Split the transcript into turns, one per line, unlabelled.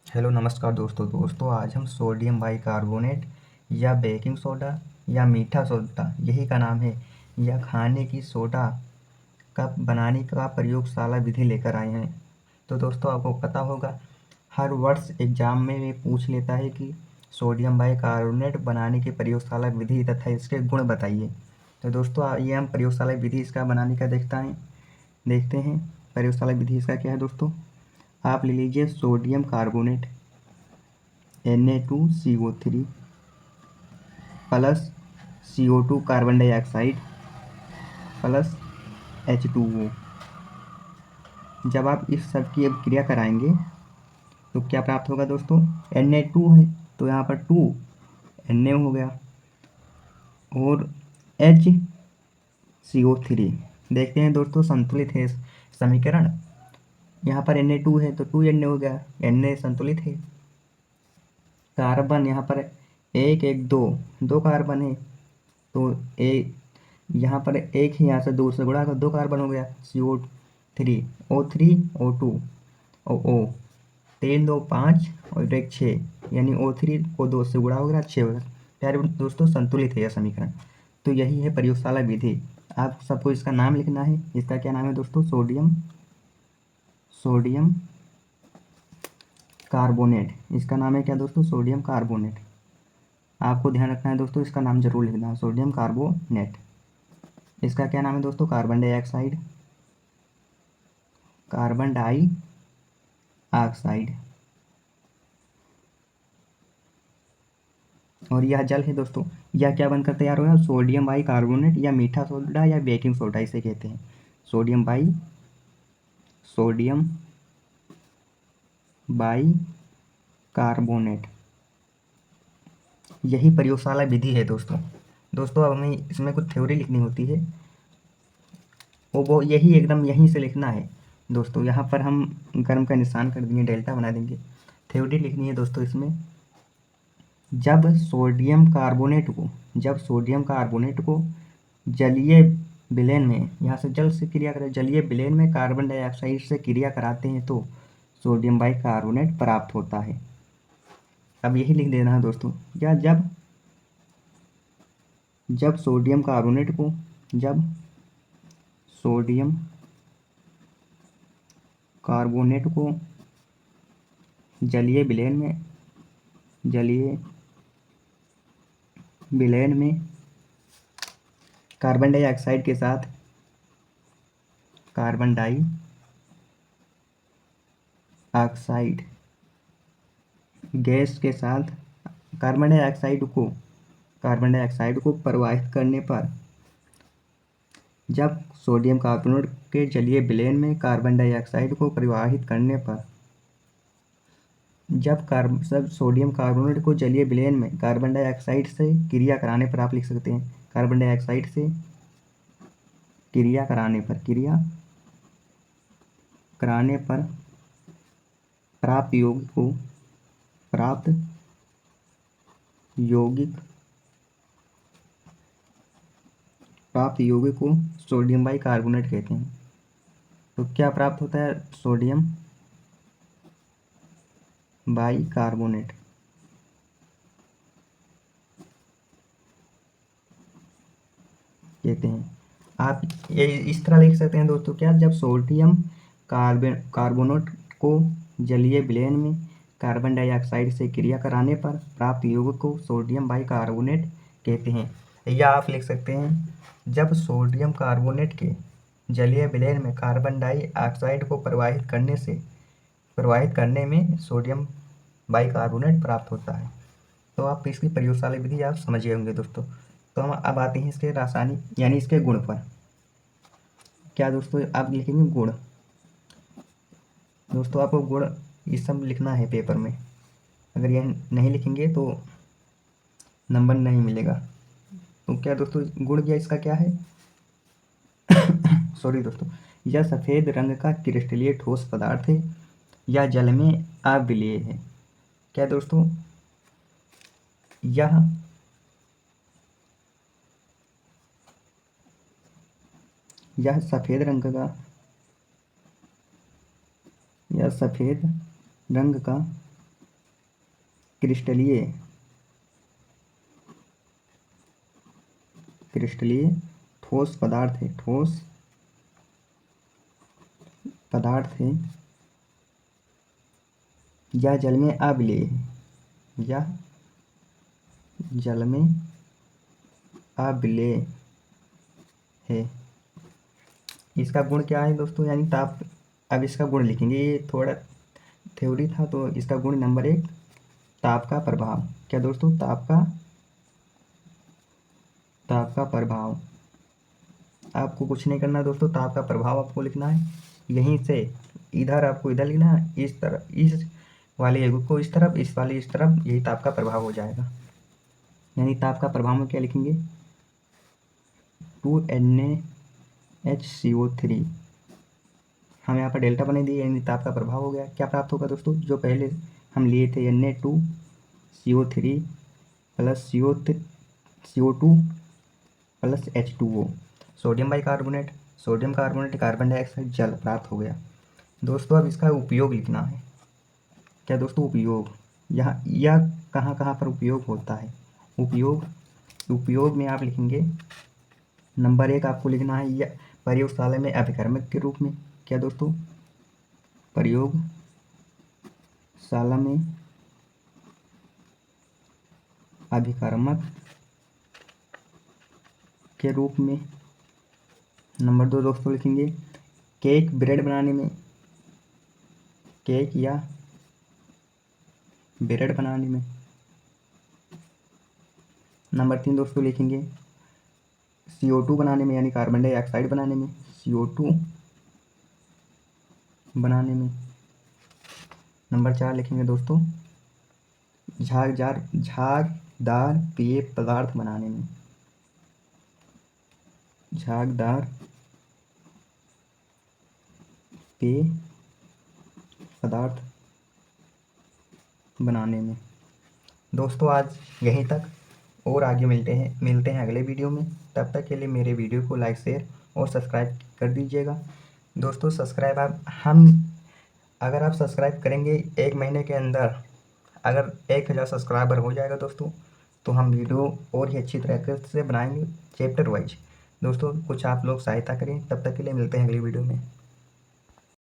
Hello नमस्कार दोस्तों आज हम सोडियम बाइकार्बोनेट या बेकिंग सोडा या मीठा सोडा यही का नाम है या खाने की सोडा का बनाने का प्रयोगशाला विधि लेकर आए हैं। तो दोस्तों आपको पता होगा हर वर्ष एग्जाम में ये पूछ लेता है कि सोडियम बाइकार्बोनेट बनाने की प्रयोगशाला विधि तथा इसके गुण बताइए। तो दोस्तों आइए हम प्रयोगशाला विधि इसका बनाने का देखते हैं। प्रयोगशाला विधि इसका क्या है दोस्तों, आप ले लीजिए sodium carbonate Na2CO3 plus CO2 carbon dioxide plus H2O। जब आप इस सब की अब क्रिया कराएंगे तो क्या प्राप्त होगा दोस्तों, Na2 है तो यहाँ पर 2 Na हो गया और HCO3। देखते हैं दोस्तों संतुलित है समीकरण। यहाँ पर Na2 है तो 2Na हो गया, Na संतुलित है। कार्बन यहाँ पर एक एक दो दो कार्बन है तो एक यहाँ पर एक ही यहाँ से दो से गुणा कर 2 कार्बन हो गया CO3 O3 O2 O 3 2 5 और 1 6 यानी O3 को 2 से गुणा हो गया 6 हो गया। प्यारे दोस्तों संतुलित है यह समीकरण। तो यही है प्रयोगशाला विधि। आप सबको इसका नाम लिखना है। इसका क्या नाम है दोस्तों, सोडियम कार्बोनेट। इसका नाम है क्या दोस्तों, सोडियम कार्बोनेट। आपको ध्यान रखना है दोस्तों, इसका नाम जरूर लिखना है सोडियम कार्बोनेट। इसका क्या नाम है दोस्तों, कार्बन डाइऑक्साइड, कार्बन डाइऑक्साइड। और यह जल है दोस्तों। यह क्या बनकर तैयार होगा, सोडियम बाई कार्बोनेट या मीठा सोडा या बेकिंग सोडा इसे कहते हैं। सोडियम बाई कार्बोनेट यही प्रयोगशाला विधि है दोस्तों अब हमें इसमें कुछ थ्योरी लिखनी होती है, वो यही एकदम यहीं से लिखना है दोस्तों। यहाँ पर हम गर्म का निशान कर देंगे, डेल्टा बना देंगे। थ्योरी लिखनी है दोस्तों इसमें। जब सोडियम कार्बोनेट को जलीय विलयन में, यहाँ से जल से क्रिया करें, जलीय विलयन में कार्बन डाइऑक्साइड से क्रिया कराते हैं तो सोडियम बाइकार्बोनेट प्राप्त होता है। अब यही लिख देना है दोस्तों, या जब सोडियम कार्बोनेट को जलीय विलयन में कार्बन डाइऑक्साइड के साथ कार्बन डाइऑक्साइड गैस के साथ कार्बन डाइऑक्साइड को प्रवाहित करने पर, जब सोडियम कार्बोनेट के जलीय विलयन में कार्बन डाइऑक्साइड को प्रवाहित करने पर, सब सोडियम कार्बोनेट को जलीय विलयन में कार्बन डाइऑक्साइड से क्रिया कराने पर, आप लिख सकते हैं कार्बन डाइऑक्साइड से क्रिया कराने पर प्राप्त यौगिक को सोडियम बाइकार्बोनेट कहते हैं। तो क्या प्राप्त होता है, सोडियम बाइकार्बोनेट कहते हैं। आप ये इस तरह लिख सकते हैं दोस्तों, क्या, जब सोडियम कार्बोनेट को जलीय विलयन में कार्बन डाइऑक्साइड से क्रिया कराने पर प्राप्त यौगिक को सोडियम बाइकार्बोनेट कहते हैं। या आप लिख सकते हैं, जब सोडियम कार्बोनेट के जलीय विलयन में कार्बन डाइऑक्साइड को प्रवाहित करने में सोडियम बाइकार्बोनेट प्राप्त होता है। तो आप इसकी प्रयोगशाला विधि आप समझ गए होंगे दोस्तों। तो हम अब आते हैं इसके रासायनिक यानी इसके गुण पर। क्या दोस्तों, आप लिखेंगे गुण। दोस्तों आपको गुण ये सब लिखना है पेपर में। अगर यह नहीं लिखेंगे तो नंबर नहीं मिलेगा। तो क्या दोस्तों गुण क्या इसका क्या है सॉरी दोस्तों, यह सफ़ेद रंग का क्रिस्टलीय ठोस पदार्थ है या जल में अविलेय है। क्या दोस्तों, यह सफ़ेद रंग का क्रिस्टलीय ठोस पदार्थ है, ठोस पदार्थ है या जल में अविलेय है, या जल में अविलेय है। इसका गुण क्या है दोस्तों, यानी ताप। अब इसका गुण लिखेंगे, ये थोड़ा थ्योरी था, तो इसका गुण नंबर 1 ताप का प्रभाव। क्या दोस्तों, ताप का प्रभाव। आपको कुछ नहीं करना दोस्तों, ताप का प्रभाव आपको लिखना है। यहीं से इधर आपको इधर लिखना है, इस तरफ इस वाले युग को इस तरफ, इस वाले इस तरफ, यही ताप का प्रभाव हो जाएगा। यानी ताप का प्रभाव में क्या लिखेंगे, 2NaHCO3। हम यहाँ पर डेल्टा बने दिए, यानी ताप का प्रभाव हो गया। क्या प्राप्त होगा दोस्तों, जो पहले हम लिए थे Na2CO3 plus CO2 plus H2O, sodium bicarbonate, sodium carbonate, carbon dioxide, जल प्राप्त हो गया। दोस्तों अब इसका उपयोग लिखना है। क्या दोस्तों, उपयोग। यहाँ यह कहाँ कहाँ पर उपयोग होता है। उपयोग में आप लिखेंगे नंबर 1 आपको लिखना है, यह प्रयोगशाला में अभिकर्मक के रूप में। क्या दोस्तों, प्रयोगशाला में अभिकर्मक के रूप में। नंबर 2 दोस्तों लिखेंगे केक ब्रेड बनाने में, केक या ब्रेड बनाने में। नंबर 3 दोस्तों लिखेंगे CO2 बनाने में, यानी कार्बन डाइऑक्साइड बनाने में, CO2 बनाने में। नंबर 4 लिखेंगे दोस्तों झागदार पेय पदार्थ बनाने में, झागदार पेय पदार्थ बनाने में। दोस्तों आज यहीं तक, और आगे मिलते हैं अगले वीडियो में। तब तक के लिए मेरे वीडियो को लाइक, शेयर और सब्सक्राइब कर दीजिएगा। दोस्तों सब्सक्राइब अगर आप सब्सक्राइब करेंगे 1 महीने के अंदर, अगर 1000 सब्सक्राइबर हो जाएगा दोस्तों, तो हम वीडियो और ही अच्छी तरीके से बनाएंगे चैप्टर वाइज। दोस्तों कुछ आप लोग सहायता करें। तब तक के लिए मिलते हैं अगली वीडियो में।